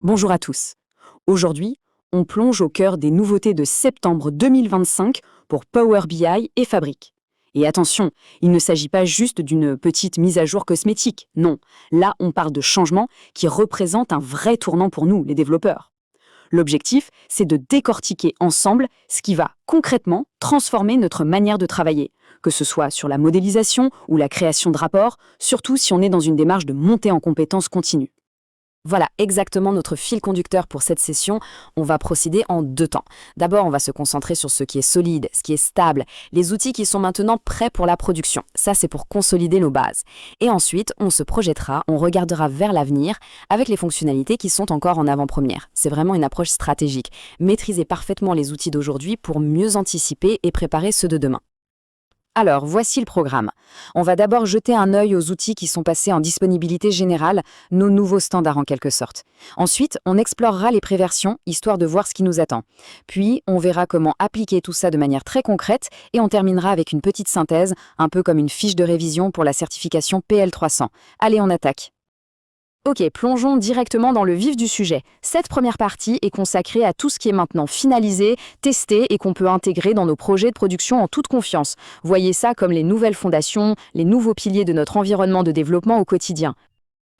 Bonjour à tous. Aujourd'hui, on plonge au cœur des nouveautés de septembre 2025 pour Power BI et Fabric. Et attention, il ne s'agit pas juste d'une petite mise à jour cosmétique. Non, là on parle de changements qui représentent un vrai tournant pour nous, les développeurs. L'objectif, c'est de décortiquer ensemble ce qui va concrètement transformer notre manière de travailler, que ce soit sur la modélisation ou la création de rapports, surtout si on est dans une démarche de montée en compétences continue. Voilà exactement notre fil conducteur pour cette session. On va procéder en deux temps. D'abord, on va se concentrer sur ce qui est solide, ce qui est stable, les outils qui sont maintenant prêts pour la production. Ça, c'est pour consolider nos bases. Et ensuite, on se projettera, on regardera vers l'avenir avec les fonctionnalités qui sont encore en avant-première. C'est vraiment une approche stratégique. Maîtriser parfaitement les outils d'aujourd'hui pour mieux anticiper et préparer ceux de demain. Alors, voici le programme. On va d'abord jeter un œil aux outils qui sont passés en disponibilité générale, nos nouveaux standards en quelque sorte. Ensuite, on explorera les préversions, histoire de voir ce qui nous attend. Puis, on verra comment appliquer tout ça de manière très concrète et on terminera avec une petite synthèse, un peu comme une fiche de révision pour la certification PL300. Allez, on attaque. Ok, plongeons directement dans le vif du sujet. Cette première partie est consacrée à tout ce qui est maintenant finalisé, testé et qu'on peut intégrer dans nos projets de production en toute confiance. Voyez ça comme les nouvelles fondations, les nouveaux piliers de notre environnement de développement au quotidien.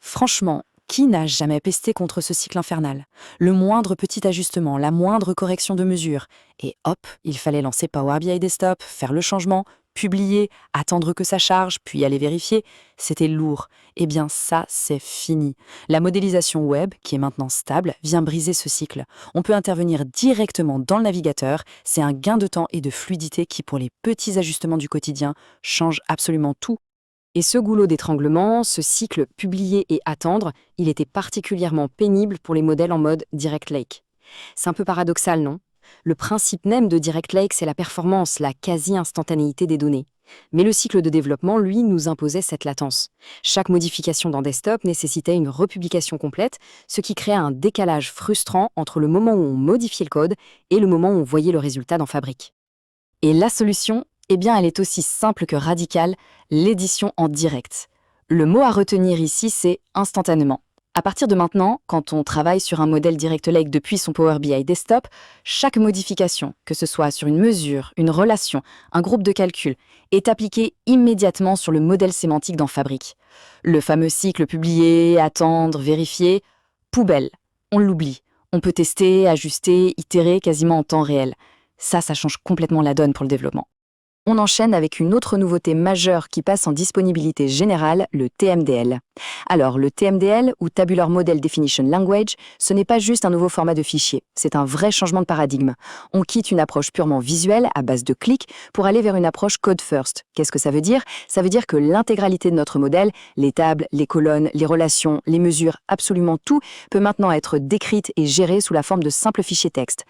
Franchement, qui n'a jamais pesté contre ce cycle infernal? Le moindre petit ajustement, la moindre correction de mesure. Et hop, il fallait lancer Power BI Desktop, faire le changement, publier, attendre que ça charge, puis aller vérifier. C'était lourd. Eh bien ça, c'est fini. La modélisation web, qui est maintenant stable, vient briser ce cycle. On peut intervenir directement dans le navigateur. C'est un gain de temps et de fluidité qui, pour les petits ajustements du quotidien, change absolument tout. Et ce goulot d'étranglement, ce cycle publier et attendre, il était particulièrement pénible pour les modèles en mode Direct Lake. C'est un peu paradoxal, non? Le principe même de Direct Lake, c'est la performance, la quasi-instantanéité des données. Mais le cycle de développement, lui, nous imposait cette latence. Chaque modification dans Desktop nécessitait une republication complète, ce qui créait un décalage frustrant entre le moment où on modifiait le code et le moment où on voyait le résultat dans Fabric. Et la solution, eh bien, elle est aussi simple que radicale, l'édition en direct. Le mot à retenir ici, c'est instantanément. À partir de maintenant, quand on travaille sur un modèle Direct Lake depuis son Power BI Desktop, chaque modification, que ce soit sur une mesure, une relation, un groupe de calcul, est appliquée immédiatement sur le modèle sémantique dans Fabric. Le fameux cycle publier, attendre, vérifier, poubelle, on l'oublie. On peut tester, ajuster, itérer quasiment en temps réel. Ça change complètement la donne pour le développement. On enchaîne avec une autre nouveauté majeure qui passe en disponibilité générale, le TMDL. Alors, le TMDL, ou Tabular Model Definition Language, ce n'est pas juste un nouveau format de fichier, c'est un vrai changement de paradigme. On quitte une approche purement visuelle, à base de clics, pour aller vers une approche code first. Qu'est-ce que ça veut dire? Ça veut dire que l'intégralité de notre modèle, les tables, les colonnes, les relations, les mesures, absolument tout, peut maintenant être décrite et gérée sous la forme de simples fichiers texte.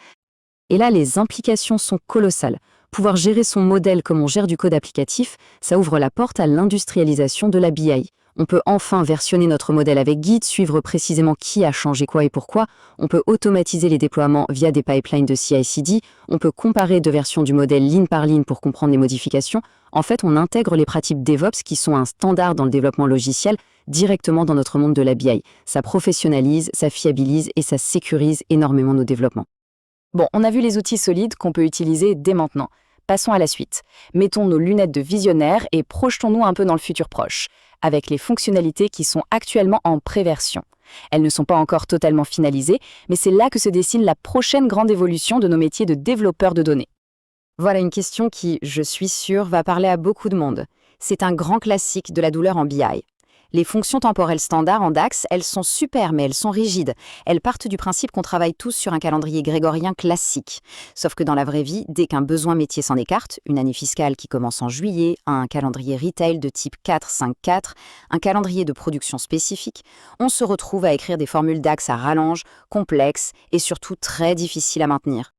Et là, les implications sont colossales. Pouvoir gérer son modèle comme on gère du code applicatif, ça ouvre la porte à l'industrialisation de la BI. On peut enfin versionner notre modèle avec guide, suivre précisément qui a changé quoi et pourquoi. On peut automatiser les déploiements via des pipelines de CI/CD. On peut comparer deux versions du modèle ligne par ligne pour comprendre les modifications. En fait, on intègre les pratiques DevOps qui sont un standard dans le développement logiciel directement dans notre monde de la BI. Ça professionnalise, ça fiabilise et ça sécurise énormément nos développements. Bon, on a vu les outils solides qu'on peut utiliser dès maintenant. Passons à la suite. Mettons nos lunettes de visionnaire et projetons-nous un peu dans le futur proche, avec les fonctionnalités qui sont actuellement en préversion. Elles ne sont pas encore totalement finalisées, mais c'est là que se dessine la prochaine grande évolution de nos métiers de développeurs de données. Voilà une question qui, je suis sûre, va parler à beaucoup de monde. C'est un grand classique de la douleur en BI. Les fonctions temporelles standards en DAX, elles sont super, mais elles sont rigides. Elles partent du principe qu'on travaille tous sur un calendrier grégorien classique. Sauf que dans la vraie vie, dès qu'un besoin métier s'en écarte, une année fiscale qui commence en juillet, un calendrier retail de type 4-5-4, un calendrier de production spécifique, on se retrouve à écrire des formules DAX à rallonge, complexes et surtout très difficiles à maintenir.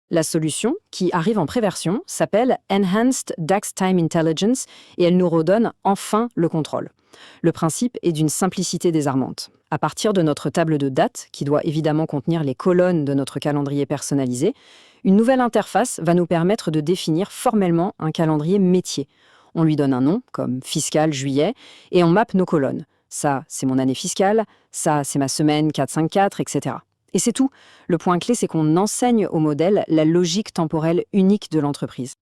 La solution, qui arrive en préversion, s'appelle Enhanced DAX Time Intelligence et elle nous redonne enfin le contrôle. Le principe est d'une simplicité désarmante. À partir de notre table de date, qui doit évidemment contenir les colonnes de notre calendrier personnalisé, une nouvelle interface va nous permettre de définir formellement un calendrier métier. On lui donne un nom, comme fiscal juillet, et on mappe nos colonnes. Ça, c'est mon année fiscale. Ça, c'est ma semaine 454, etc. Et c'est tout. Le point clé, c'est qu'on enseigne au modèle la logique temporelle unique de l'entreprise.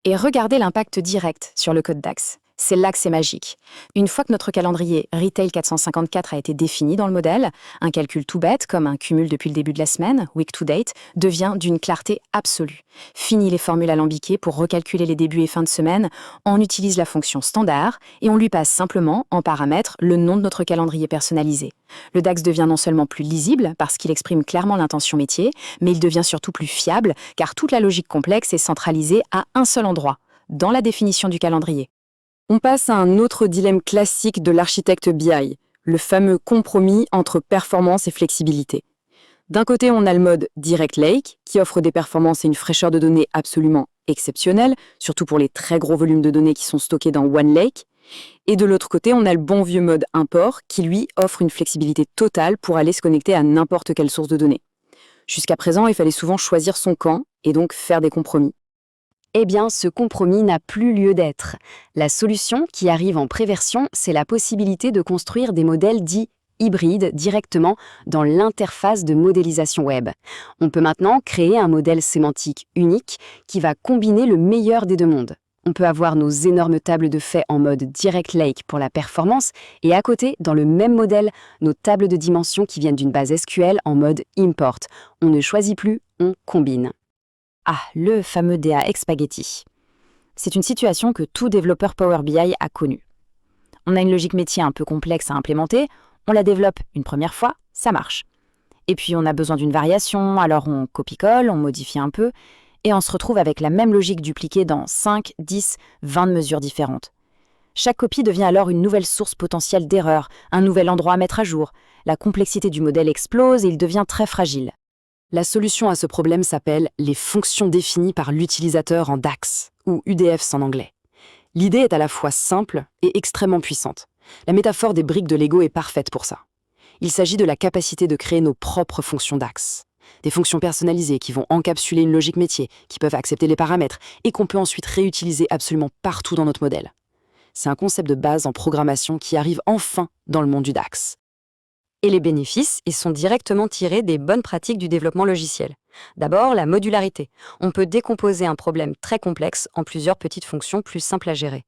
Et regardez l'impact direct sur le code DAX. C'est là que c'est magique. Une fois que notre calendrier Retail 454 a été défini dans le modèle, un calcul tout bête, comme un cumul depuis le début de la semaine, week to date, devient d'une clarté absolue. Fini les formules alambiquées pour recalculer les débuts et fins de semaine, on utilise la fonction standard et on lui passe simplement en paramètre le nom de notre calendrier personnalisé. Le DAX devient non seulement plus lisible parce qu'il exprime clairement l'intention métier, mais il devient surtout plus fiable car toute la logique complexe est centralisée à un seul endroit, dans la définition du calendrier. On passe à un autre dilemme classique de l'architecte BI, le fameux compromis entre performance et flexibilité. D'un côté, on a le mode Direct Lake, qui offre des performances et une fraîcheur de données absolument exceptionnelles, surtout pour les très gros volumes de données qui sont stockés dans OneLake. Et de l'autre côté, on a le bon vieux mode Import, qui lui offre une flexibilité totale pour aller se connecter à n'importe quelle source de données. Jusqu'à présent, il fallait souvent choisir son camp et donc faire des compromis. Eh bien, ce compromis n'a plus lieu d'être. La solution qui arrive en préversion, c'est la possibilité de construire des modèles dits hybrides directement dans l'interface de modélisation web. On peut maintenant créer un modèle sémantique unique qui va combiner le meilleur des deux mondes. On peut avoir nos énormes tables de faits en mode Direct Lake pour la performance et à côté, dans le même modèle, nos tables de dimensions qui viennent d'une base SQL en mode Import. On ne choisit plus, on combine. Ah, le fameux DAX spaghetti. C'est une situation que tout développeur Power BI a connue. On a une logique métier un peu complexe à implémenter, on la développe une première fois, ça marche. Et puis on a besoin d'une variation, alors on copie-colle, on modifie un peu, et on se retrouve avec la même logique dupliquée dans 5, 10, 20 mesures différentes. Chaque copie devient alors une nouvelle source potentielle d'erreur, un nouvel endroit à mettre à jour. La complexité du modèle explose et il devient très fragile. La solution à ce problème s'appelle les fonctions définies par l'utilisateur en DAX, ou UDFs en anglais. L'idée est à la fois simple et extrêmement puissante. La métaphore des briques de Lego est parfaite pour ça. Il s'agit de la capacité de créer nos propres fonctions DAX. Des fonctions personnalisées qui vont encapsuler une logique métier, qui peuvent accepter les paramètres et qu'on peut ensuite réutiliser absolument partout dans notre modèle. C'est un concept de base en programmation qui arrive enfin dans le monde du DAX. Et les bénéfices, ils sont directement tirés des bonnes pratiques du développement logiciel. D'abord, la modularité. On peut décomposer un problème très complexe en plusieurs petites fonctions plus simples à gérer.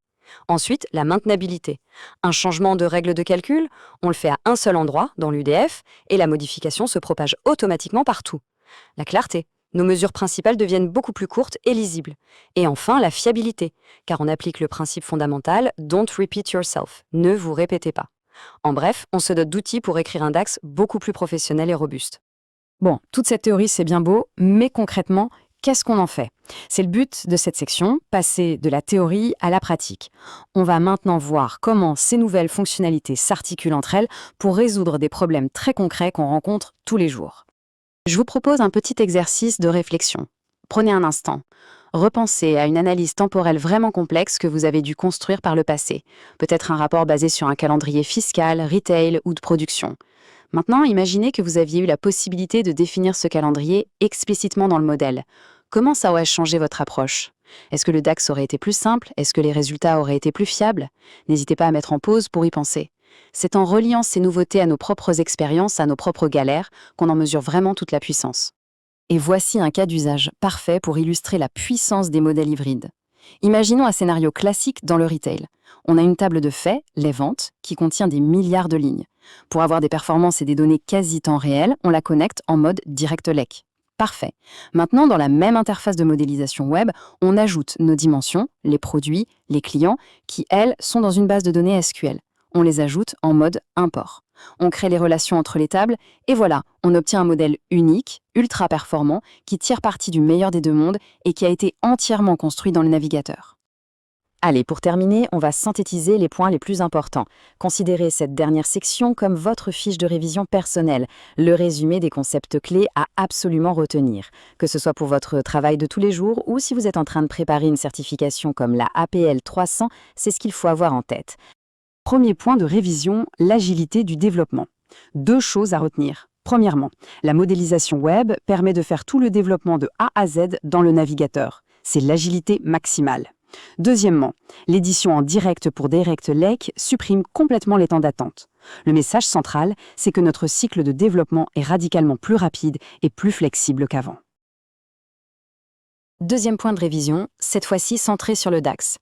Ensuite, la maintenabilité. Un changement de règle de calcul, on le fait à un seul endroit, dans l'UDF, et la modification se propage automatiquement partout. La clarté. Nos mesures principales deviennent beaucoup plus courtes et lisibles. Et enfin, la fiabilité, car on applique le principe fondamental « Don't repeat yourself », ne vous répétez pas. En bref, on se dote d'outils pour écrire un DAX beaucoup plus professionnel et robuste. Bon, toute cette théorie, c'est bien beau, mais concrètement, qu'est-ce qu'on en fait? C'est le but de cette section, passer de la théorie à la pratique. On va maintenant voir comment ces nouvelles fonctionnalités s'articulent entre elles pour résoudre des problèmes très concrets qu'on rencontre tous les jours. Je vous propose un petit exercice de réflexion. Prenez un instant. Repensez à une analyse temporelle vraiment complexe que vous avez dû construire par le passé. Peut-être un rapport basé sur un calendrier fiscal, retail ou de production. Maintenant, imaginez que vous aviez eu la possibilité de définir ce calendrier explicitement dans le modèle. Comment ça aurait changé votre approche? Est-ce que le DAX aurait été plus simple? Est-ce que les résultats auraient été plus fiables? N'hésitez pas à mettre en pause pour y penser. C'est en reliant ces nouveautés à nos propres expériences, à nos propres galères, qu'on en mesure vraiment toute la puissance. Et voici un cas d'usage parfait pour illustrer la puissance des modèles hybrides. Imaginons un scénario classique dans le retail. On a une table de faits, les ventes, qui contient des milliards de lignes. Pour avoir des performances et des données quasi temps réel, on la connecte en mode Direct Lake. Parfait. Maintenant, dans la même interface de modélisation web, on ajoute nos dimensions, les produits, les clients, qui, elles, sont dans une base de données SQL. On les ajoute en mode import. On crée les relations entre les tables et voilà, on obtient un modèle unique, ultra performant, qui tire parti du meilleur des deux mondes et qui a été entièrement construit dans le navigateur. Allez, pour terminer, on va synthétiser les points les plus importants. Considérez cette dernière section comme votre fiche de révision personnelle, le résumé des concepts clés à absolument retenir, que ce soit pour votre travail de tous les jours ou si vous êtes en train de préparer une certification comme la APL 300, c'est ce qu'il faut avoir en tête. Premier point de révision, l'agilité du développement. Deux choses à retenir. Premièrement, la modélisation web permet de faire tout le développement de A à Z dans le navigateur. C'est l'agilité maximale. Deuxièmement, l'édition en direct pour Direct Lake supprime complètement les temps d'attente. Le message central, c'est que notre cycle de développement est radicalement plus rapide et plus flexible qu'avant. Deuxième point de révision, cette fois-ci centré sur le DAX.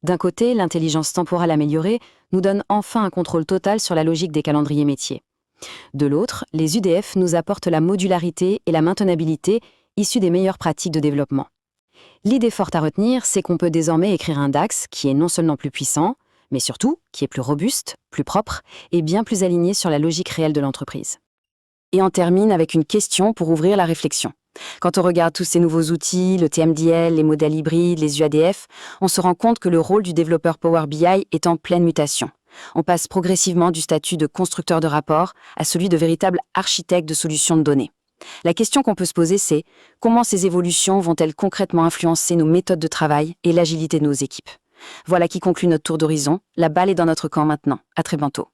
D'un côté, l'intelligence temporelle améliorée nous donne enfin un contrôle total sur la logique des calendriers métiers. De l'autre, les UDF nous apportent la modularité et la maintenabilité issues des meilleures pratiques de développement. L'idée forte à retenir, c'est qu'on peut désormais écrire un DAX qui est non seulement plus puissant, mais surtout qui est plus robuste, plus propre et bien plus aligné sur la logique réelle de l'entreprise. Et on termine avec une question pour ouvrir la réflexion. Quand on regarde tous ces nouveaux outils, le TMDL, les modèles hybrides, les UADF, on se rend compte que le rôle du développeur Power BI est en pleine mutation. On passe progressivement du statut de constructeur de rapports à celui de véritable architecte de solutions de données. La question qu'on peut se poser, c'est comment ces évolutions vont-elles concrètement influencer nos méthodes de travail et l'agilité de nos équipes ? Voilà qui conclut notre tour d'horizon. La balle est dans notre camp maintenant. À très bientôt.